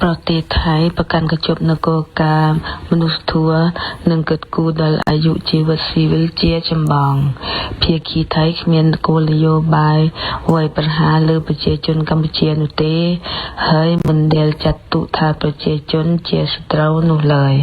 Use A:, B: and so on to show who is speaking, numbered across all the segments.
A: ប្រទេសថៃប្រកាន់កញ្ចប់នគរការមនុស្សធម៌និងកិត្តគូដល់អាយុជីវិតស៊ីវិលជាចម្បងភាគីថៃគ្មានគោលនយោបាយវាយប្រហារលើប្រជាជនកម្ពុជានោះទេហើយមិនដែលចាត់ទុកថាប្រជាជនជាសត្រូវនោះឡើយ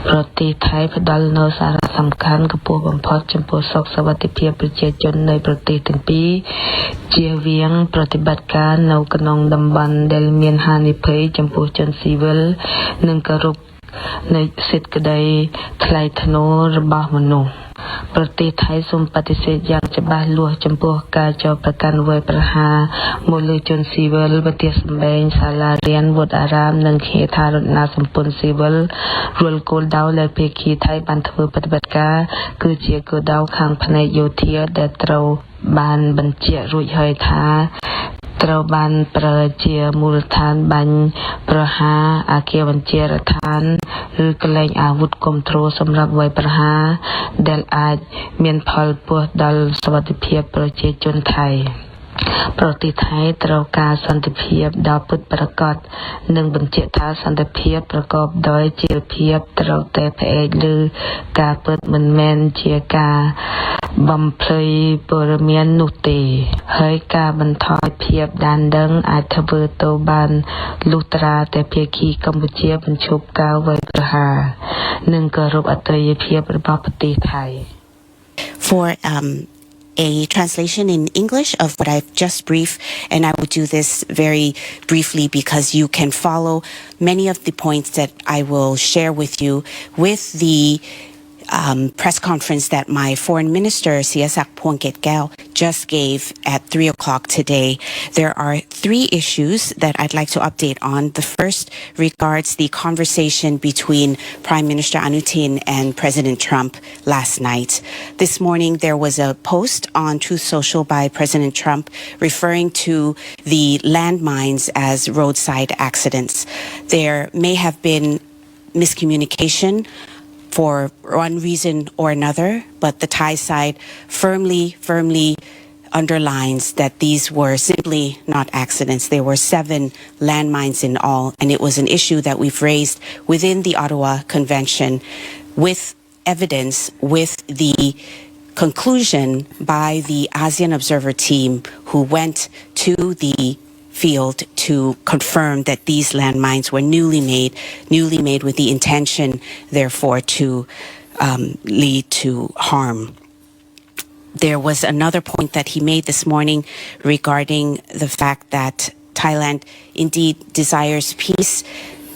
A: ប្រទេសថៃផ្ដល់នូវសារៈសំខាន់ខ្ពស់បំផុតចំពោះសុខសុវត្ថិភាពប្រជាជននៃប្រទេសទាំងពីរជៀសវាងប្រតិបត្តិការនៅក្នុងតំបន់ដែលមានហានិភ័យចំពោះជនស៊ីវិលនិងគោរពនៃសិទ្ធិក្តីថ្លៃថ្នូររបស់មនុស្សប្រទេសថៃសូមបដិសេធយ៉ាងច្បាស់លាស់ចំពោះការចោទប្រកាន់វាយប្រហារមកលើជនស៊ីវិលប្រទេសសម្បែងសាលារៀនវត្តអារាមនិងហេដ្ឋារចនាសម្ព័ន្ធស៊ីវិលរាល់គោលដៅដែលភាគីថៃបានធ្វើបដិបត្តិការគឺជាគោលដៅខាងផ្នែកយោធាដែលត្រូវបានបញ្ជាក់រួចហើយថាត្រូវបានប្រើជាមូលដ្ឋានបាញ់ប្រហារអគារបញ្ជារដ្ឋានឬកលែងអាវុធគាំទ្រសម្រាប់វាយប្រហារដែលអាចមានផលប៉ះដល់សុវត្ថិភាពប្រជាជនថៃប្រទេសថៃត្រូវការសន្តិភាពដ៏ពិតប្រាកដនិងបញ្ជាក់ថាសន្តិភាពប្រកបដោយចីរភាពត្រូវតែផ្អែកលើការពិតមិនមែនជាការបំភ្លៃព័ត៌មាននោះទេហើយការបន្ថយភាពដានដឹងអាចធ្វើទៅបានលុះត្រាតែភាគីកម្ពុជាបញ្ឈប់ការវាយប្រហារនិងគោរពអត្ថប្រយោជន៍របស់ប្រទេសថៃ
B: For a translation in English of what I've just briefed, and I will do this very briefly because you can follow many of the points that I will share with you with the press conference that my foreign minister, Siyasak Phongketkaew, just gave at 3 o'clock today. There are 3 issues that I'd like to update on. The first regards the conversation between Prime Minister Anutin and President Trump last night. This morning, there was a post on Truth Social by President Trump referring to the landmines as roadside accidents. There may have been miscommunication for one reason or another, but the Thai side firmly underlines that these were simply not accidents. There were 7 landmines in all, and it was an issue that we've raised within the Ottawa Convention with evidence, with the conclusion by the ASEAN Observer team who went to the field to confirm that these landmines were newly made with the intention, therefore, to lead to harm. There was another point that he made this morning regarding the fact that Thailand indeed desires peace,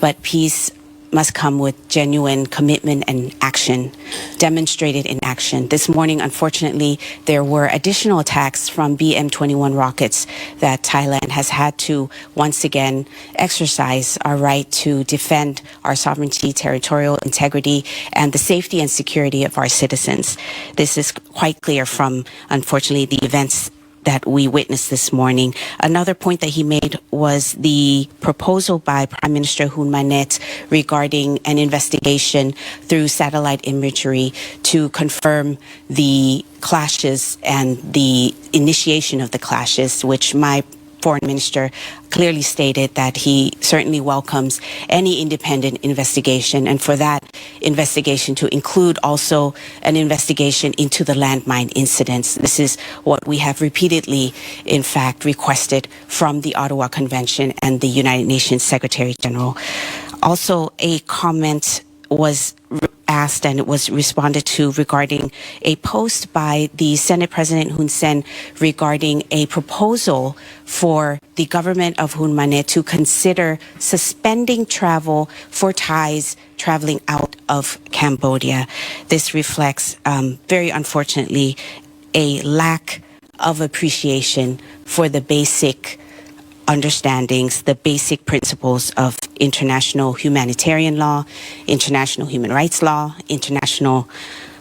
B: but peace must come with genuine commitment and action, demonstrated in action. This morning, unfortunately, there were additional attacks from BM-21 rockets that Thailand has had to once again exercise our right to defend our sovereignty, territorial integrity, and the safety and security of our citizens. This is quite clear from, unfortunately, the events that we witnessed this morning. Another point that he made was the proposal by Prime Minister Hun Manet regarding an investigation through satellite imagery to confirm the clashes and the initiation of the clashes, which my foreign minister clearly stated that he certainly welcomes any independent investigation, and for that investigation to include also an investigation into the landmine incidents. This is what we have repeatedly, in fact, requested from the Ottawa Convention and the United Nations Secretary General. Also, a comment was asked and it was responded to regarding a post by the Senate President Hun Sen regarding a proposal for the government of Hun Manet to consider suspending travel for Thais traveling out of Cambodia. This reflects, very unfortunately, a lack of appreciation for the basic understandings, the basic principles of international humanitarian law, international human rights law, international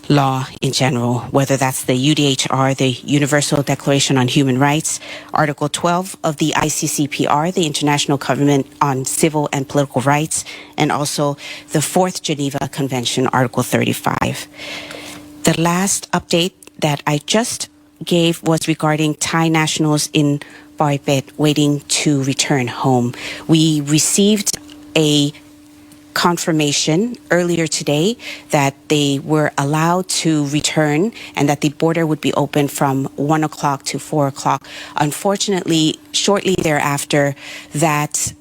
B: law in general, whether that's the UDHR, the Universal Declaration on Human Rights, Article 12 of the ICCPR, the International Covenant on Civil and Political Rights, and also the 4th Geneva Convention, Article 35. The last update that I just gave was regarding Thai nationals in Boipet waiting to return home. We received a confirmation earlier today that they were allowed to return and that the border would be open from 1 o'clock to 4 o'clock. Unfortunately, shortly thereafter, that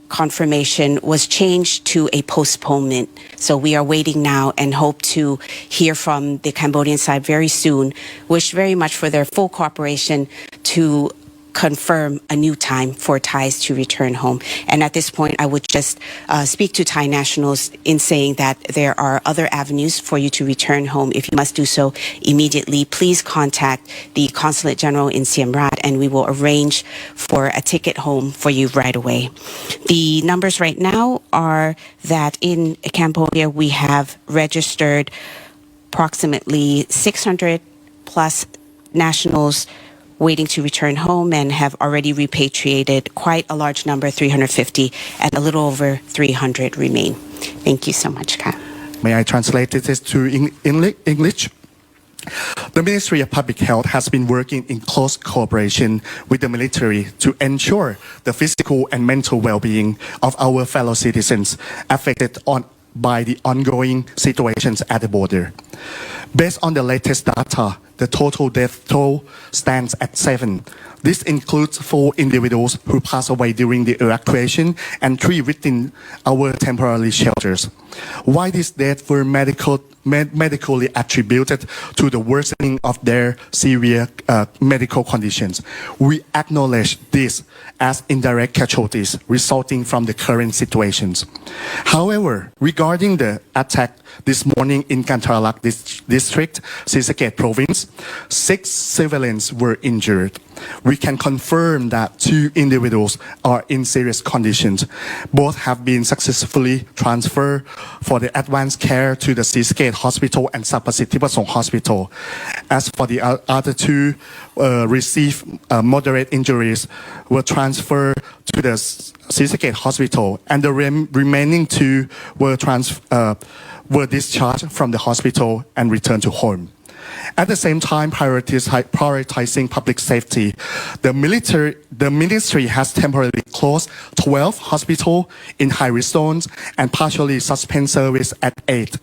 B: confirmation was changed to a postponement. So we are waiting now and hope to hear from the Cambodian side very soon. Wish very much for their full cooperation to confirm a new time for Thais to return home. And at this point, I would just speak to Thai nationals in saying that there are other avenues for you to return home. If you must do so immediately, please contact the Consulate General in Siem Reap and we will arrange for a ticket home for you right away. The numbers right now are that in Cambodia, we have registered approximately 600 plus nationals waiting to return home and have already repatriated quite a large number, 350, and a little over 300 remain. Thank you so much, Ka.
C: May I translate this to English? The Ministry of Public Health has been working in close cooperation with the military to ensure the physical and mental well-being of our fellow citizens affected by the ongoing situations at the border. Based on the latest data, the total death toll stands at 7. This includes 4 individuals who passed away during the evacuation and 3 within our temporary shelters. Why these deaths were medically attributed to the worsening of their severe medical conditions. We acknowledge this as indirect casualties resulting from the current situations. However, regarding the attack this morning in Kantaralak district, Sisaket province, 6 civilians were injured. We can confirm that 2 individuals are in serious conditions. Both have been successfully transferred for the advanced care to the Sisaket Hospital and Sapasit Tipasong Hospital. As for the other 2 received moderate injuries, were transferred to the Sisaket Hospital, and the remaining 2 were discharged from the hospital and returned to home. At the same time, prioritizing public safety, the ministry has temporarily closed 12 hospitals in high-risk zones and partially suspend service at 8.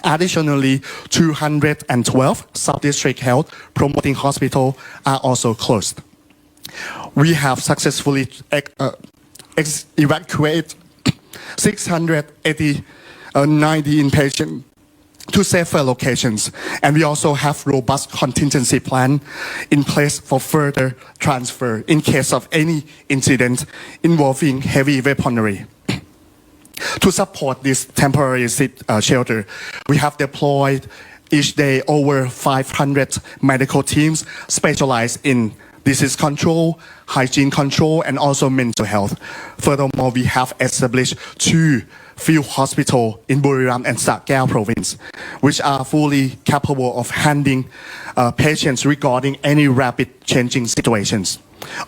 C: Additionally, 212 sub-district health promoting hospitals are also closed. We have successfully evacuated 690 inpatients to safer locations, and we also have robust contingency plan in place for further transfer in case of any incident involving heavy weaponry. To support this temporary shelter, we have deployed each day over 500 medical teams specialized in disease control, hygiene control, and also mental health. Furthermore, we have established 2 field hospitals in Buriram and Sa Kaeo province, which are fully capable of handling patients regarding any rapid changing situations.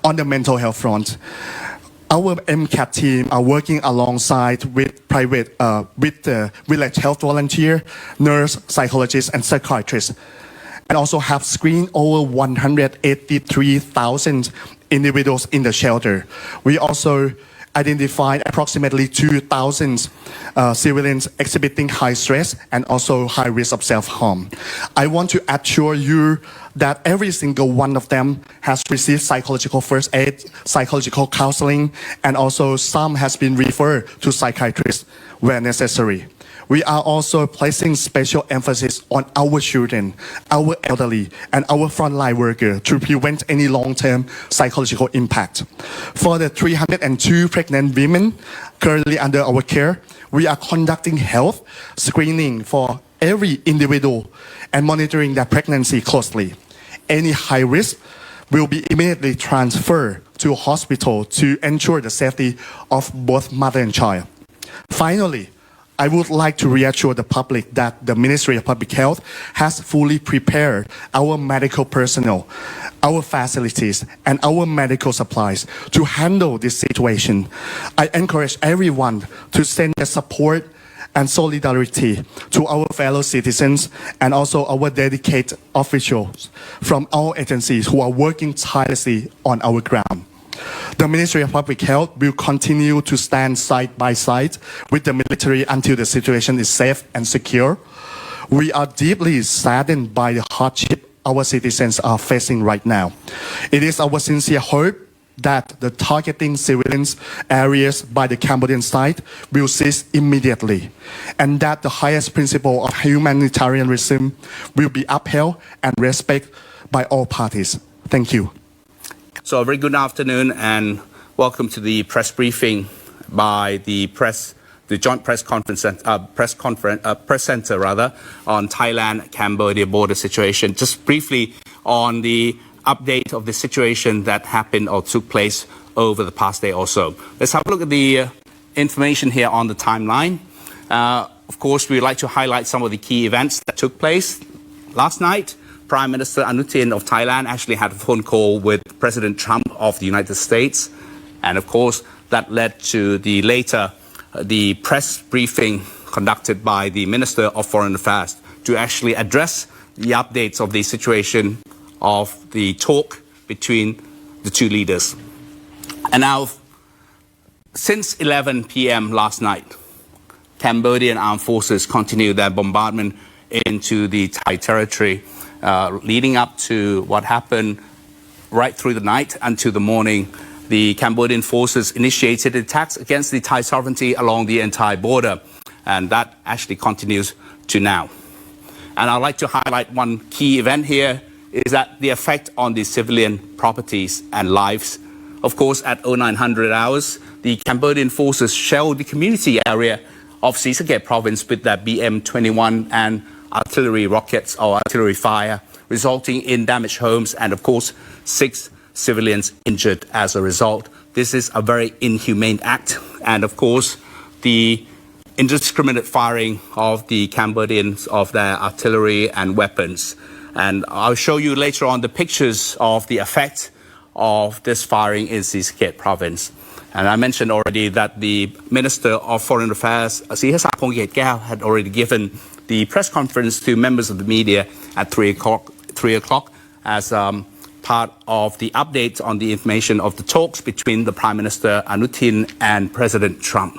C: On the mental health front, our MCAT team are working alongside with the village health volunteer, nurse, psychologist, and psychiatrist, and also have screened over 183,000 individuals in the shelter. We also identified approximately 2,000 civilians exhibiting high stress and also high risk of self-harm. I want to assure you that every single one of them has received psychological first aid, psychological counseling, and also some has been referred to psychiatrists where necessary. We are also placing special emphasis on our children, our elderly, and our frontline workers to prevent any long-term psychological impact. For the 302 pregnant women currently under our care, we are conducting health screening for every individual and monitoring their pregnancy closely. Any high risk will be immediately transferred to a hospital to ensure the safety of both mother and child. Finally, I would like to reassure the public that the Ministry of Public Health has fully prepared our medical personnel, our facilities, and our medical supplies to handle this situation. I encourage everyone to send their support and solidarity to our fellow citizens and also our dedicated officials from our agencies who are working tirelessly on our ground. The Ministry of Public Health will continue to stand side by side with the military until the situation is safe and secure. We are deeply saddened by the hardship our citizens are facing right now. It is our sincere hope that the targeting civilians areas by the Cambodian side will cease immediately, and that the highest principle of humanitarianism will be upheld and respected by all parties. Thank you.
D: So a very good afternoon and welcome to the press briefing by the Joint Press Center on Thailand-Cambodia border situation. Just briefly on the update of the situation that happened or took place over the past day or so. Let's have a look at the information here on the timeline. Of course, we'd like to highlight some of the key events that took place. Last night, Prime Minister Anutin of Thailand actually had a phone call with President Trump of the United States. And of course, that led to the press briefing conducted by the Minister of Foreign Affairs to actually address the updates of the situation of the talk between the two leaders. And now, since 11 p.m. last night, Cambodian armed forces continue their bombardment into the Thai territory, leading up to what happened right through the night until the morning. The Cambodian forces initiated attacks against the Thai sovereignty along the entire border, and that actually continues to now. And I'd like to highlight one key event here is that the effect on the civilian properties and lives. Of course, at 0900 hours, the Cambodian forces shelled the community area of Sisaket province with their BM-21 and artillery rockets or artillery fire, resulting in damaged homes and, of course, 6 civilians injured as a result. This is a very inhumane act, and of course, the indiscriminate firing of the Cambodians of their artillery and weapons. And I'll show you later on the pictures of the effect of this firing in Sisaket province. And I mentioned already that the Minister of Foreign Affairs, Sihasak Pongkiat, had already given the press conference to members of the media at 3 o'clock as part of the update on the information of the talks between the Prime Minister Anutin and President Trump.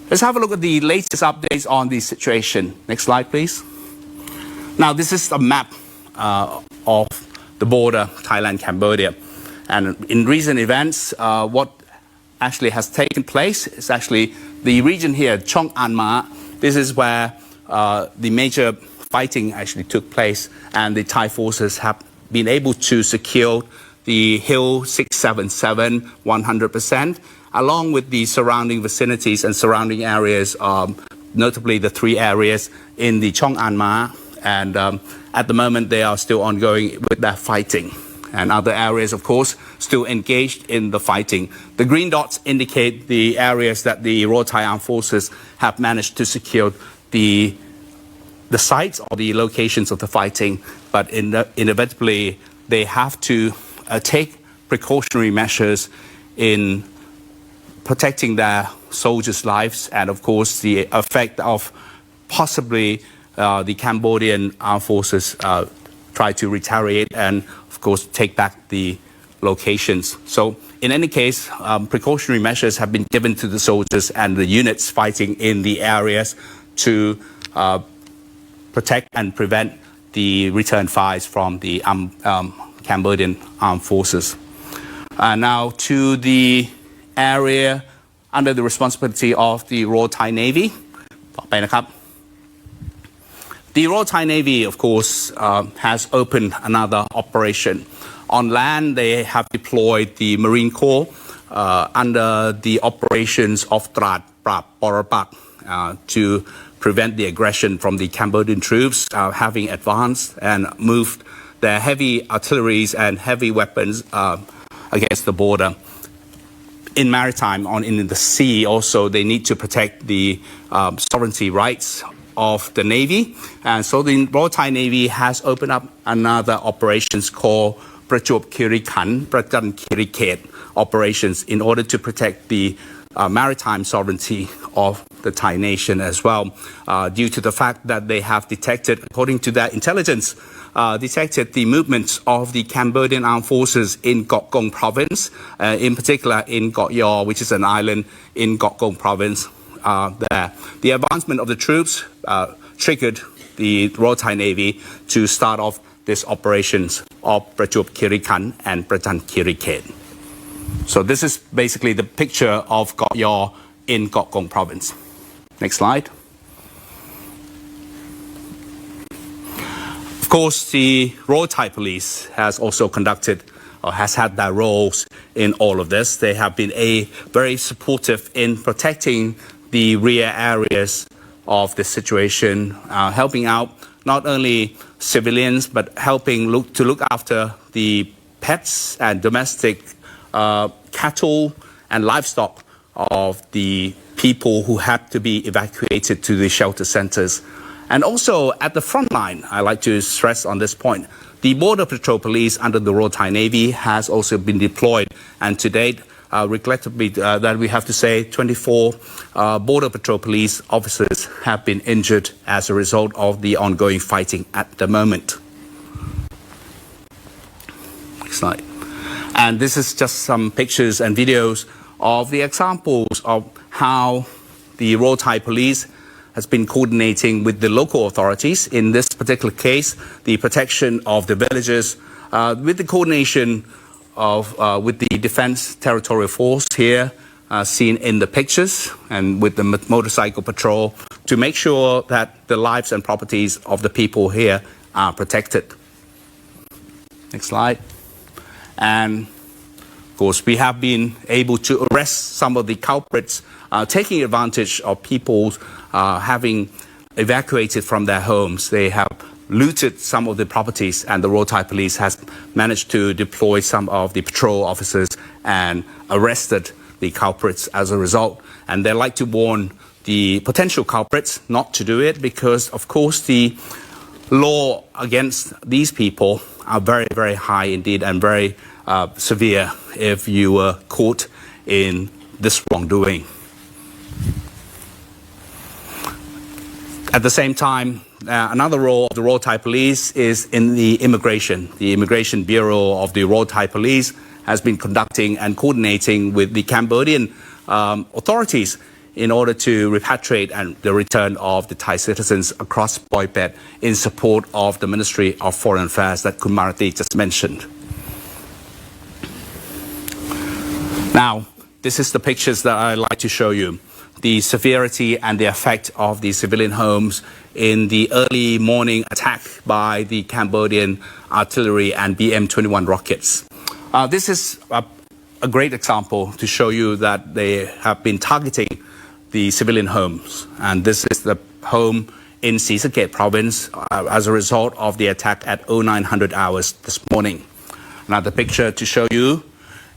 D: Let's have a look at the latest updates on the situation. Next slide, please. Now, this is a map of the border, Thailand-Cambodia. And in recent events, what actually has taken place is actually the region here, Chong An Ma. This is where the major fighting actually took place, and the Thai forces have been able to secure the Hill 677 100%, along with the surrounding vicinities and surrounding areas, notably the 3 areas in the Chong An Ma. And at the moment, they are still ongoing with their fighting. And other areas, of course, still engaged in the fighting. The green dots indicate the areas that the Royal Thai Armed Forces have managed to secure the sites or the locations of the fighting. But inevitably, they have to take precautionary measures in protecting their soldiers' lives and, of course, the effect of possibly the Cambodian armed forces try to retaliate and, of course, take back the locations. So, in any case, precautionary measures have been given to the soldiers and the units fighting in the areas to protect and prevent the return fires from the Cambodian armed forces. Now to the area under the responsibility of the Royal Thai Navy. The Royal Thai Navy, of course, has opened another operation. On land, they have deployed the Marine Corps under the operations of Trat Prap Porapak to prevent the aggression from the Cambodian troops, having advanced and moved their heavy artilleries and heavy weapons against the border. In maritime, in the sea also, they need to protect the sovereignty rights of the Navy. And so the Royal Thai Navy has opened up another operations called Prachop Kirikan, Prajan Kiriket operations in order to protect the maritime sovereignty of the Thai nation as well, due to the fact that they have detected, according to their intelligence, detected the movements of the Cambodian armed forces in Gok Gong province, in particular in Gok Yaw, which is an island in Gok Gong province there. The advancement of the troops triggered the Royal Thai Navy to start off these operations of Prachuap Khiri Khan and Prajan Khiri Khet. So this is basically the picture of Gok Yaw in Gok Gong province. Next slide. Of course, the Royal Thai Police has also conducted or has had their roles in all of this. They have been very supportive in protecting the rear areas of the situation, helping out not only civilians but helping to look after the pets and domestic cattle and livestock of the people who had to be evacuated to the shelter centers. And also at the front line, I like to stress on this point, the Border Patrol Police under the Royal Thai Navy has also been deployed, and to date, regrettably that we have to say 24 Border Patrol Police officers have been injured as a result of the ongoing fighting at the moment. Next slide. And this is just some pictures and videos of the examples of how the Royal Thai Police has been coordinating with the local authorities. In this particular case, the protection of the villagers with the coordination of with the Defense Territorial Force here seen in the pictures, and with the motorcycle patrol to make sure that the lives and properties of the people here are protected. Next slide. And of course, we have been able to arrest some of the culprits taking advantage of people having evacuated from their homes. They have looted some of the properties, and the Royal Thai Police has managed to deploy some of the patrol officers and arrested the culprits as a result. And they like to warn the potential culprits not to do it, because of course the law against these people are very, very high indeed, and very severe if you were caught in this wrongdoing. At the same time, another role of the Royal Thai Police is in the immigration. The Immigration Bureau of the Royal Thai Police has been conducting and coordinating with the Cambodian authorities in order to repatriate and the return of the Thai citizens across Poi Phet in support of the Ministry of Foreign Affairs that Khun Marati just mentioned. Now, this is the pictures that I like to show you. The severity and the effect of the civilian homes in the early morning attack by the Cambodian artillery and BM-21 rockets. This is a great example to show you that they have been targeting the civilian homes. And this is the home in Sisaket province as a result of the attack at 0900 hours this morning. Another picture to show you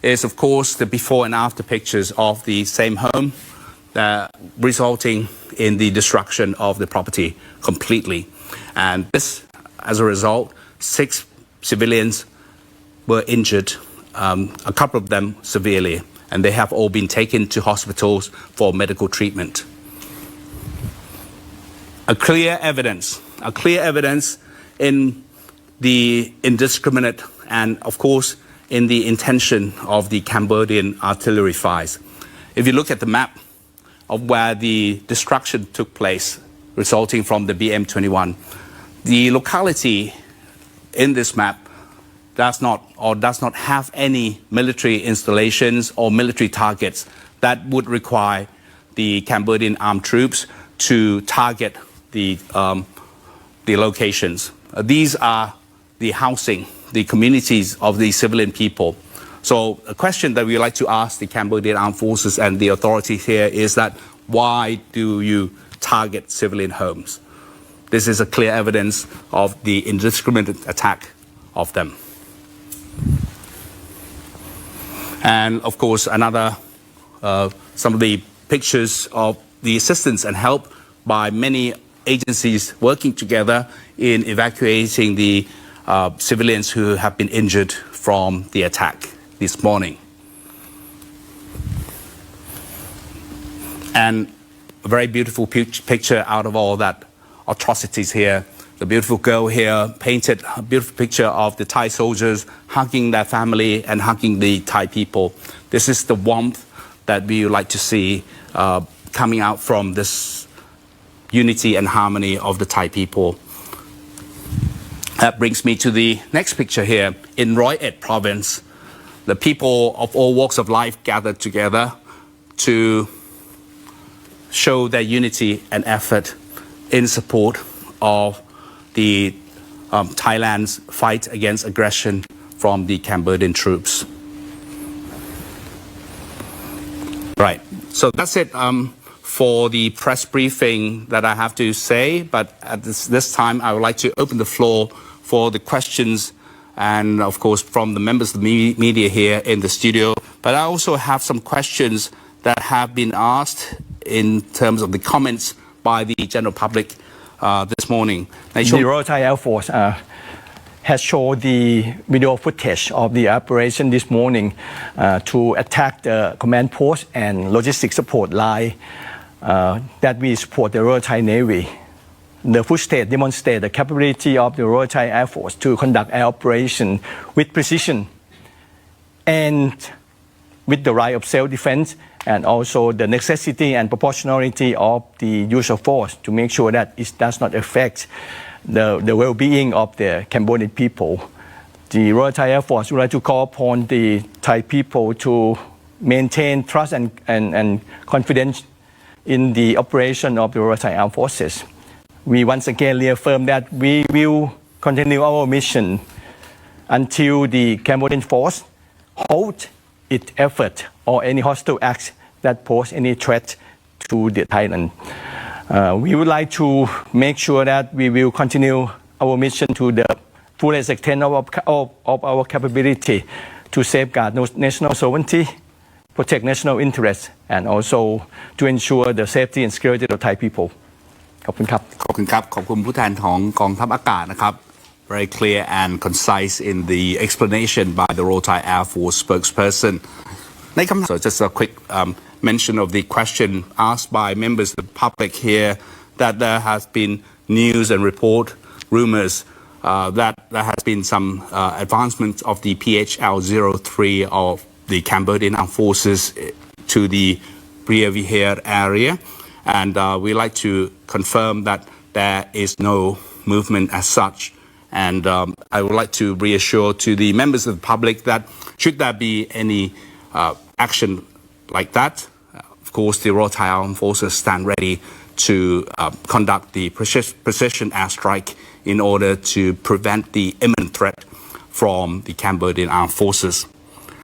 D: is, of course, the before and after pictures of the same home, resulting in the destruction of the property completely. And this, as a result, 6 civilians were injured, a couple of them severely, and they have all been taken to hospitals for medical treatment. A clear evidence in the indiscriminate and, of course, in the intention of the Cambodian artillery fires. If you look at the map of where the destruction took place resulting from the BM-21, the locality in this map does not have any military installations or military targets that would require the Cambodian armed troops to target the locations. These are the housing, the communities of the civilian people. So a question that we like to ask the Cambodian armed forces and the authorities here is that, why do you target civilian homes? This is a clear evidence of the indiscriminate attack of them. And of course, some of the pictures of the assistance and help by many agencies working together in evacuating the civilians who have been injured from the attack this morning. And a very beautiful picture out of all that atrocities here. the beautiful girl here painted a beautiful picture of the Thai soldiers hugging their family and hugging the Thai people. This is the warmth that we would like to see coming out from this unity and harmony of the Thai people. That brings me to the next picture here. In Roi Et province, the people of all walks of life gathered together to show their unity and effort in support of the Thailand's fight against aggression from the Cambodian troops. Right, so that's it for the press briefing that I have to say, but at this time I would like to open the floor for the questions and of course from the members of the media here in the studio. But I also have some questions that have been asked in terms of the comments by the general public this morning.
E: The Royal Thai Air Force has shown the video footage of the operation this morning to attack the command post and logistic support line that we support the Royal Thai Navy. The footage demonstrates the capability of the Royal Thai Air Force to conduct air operation with precision and with the right of self-defense, and also the necessity and proportionality of the use of force to make sure that it does not affect the well-being of the Cambodian people. The Royal Thai Air Force would like to call upon the Thai people to maintain trust and confidence in the operation of the Royal Thai Armed Forces. We once again reaffirm that we will continue our mission until the Cambodian force halt its effort or any hostile acts that pose any threat to the Thailand. We would like to make sure that we will continue our mission to the fullest extent of our capability to safeguard national sovereignty, protect national interests, and also to ensure the safety and security of Thai people. ขอบคุณครับ
D: ขอบคุณครับ ขอบคุณผู้แทนของกองทัพอากาศนะครับ very clear and concise in the explanation by the Royal Thai Air Force spokesperson. So just a quick mention of the question asked by members of the public here that there has been news and rumors that there has been some advancement of the PHL-03 of the Cambodian Armed Forces to the Previher area. And we like to confirm that there is no movement as such. And I would like to reassure to the members of the public that should there be any action like that, of course the Royal Thai Armed Forces stand ready to conduct the precision airstrike in order to prevent the imminent threat from the Cambodian Armed Forces.